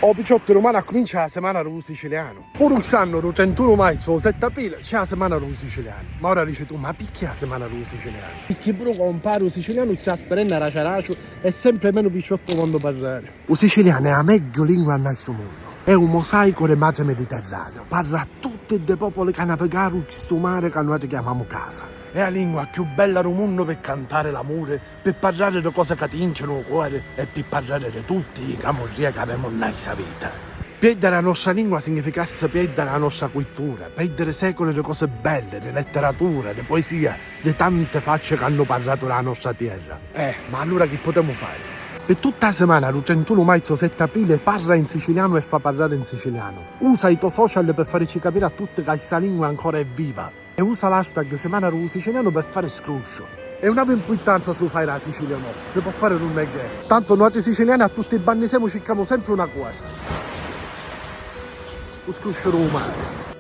O 18 romano ha cominciato la settimana del siciliano. Pure quest'anno, il 31 marzo, il 7 aprile, c'è la settimana del siciliano. Ma ora dici tu, ma perché la settimana del siciliano? Perché pure quando impari il siciliano si sperena racciaraccio e sempre meno 18 quando parlare. Il siciliano è la meglio lingua nel suo mondo. È un mosaico del mare mediterraneo. Parla a tutti i popoli che navigano questo mare che noi chiamiamo casa. È la lingua più bella del mondo per cantare l'amore, per parlare di cose che ti incenano il cuore e per parlare di tutti i camorri che abbiamo nella vita. Perdere la nostra lingua significasse perdere la nostra cultura, perdere secoli di cose belle, di letteratura, di poesia, di tante facce che hanno parlato della nostra terra. Ma allora che potremmo fare? Per tutta la settimana, il 31 marzo, 7 aprile, parla in siciliano e fa parlare in siciliano. Usa i tuoi social per farci capire a tutti che questa lingua ancora è viva. E usa l'hashtag Settimana del Siciliano per fare scruscio. E non ha importanza se fai la Sicilia o no, si può fare non è che. Tanto noi siciliani a tutti i banni siamo cerchiamo sempre una cosa. Lo scruscio del mare.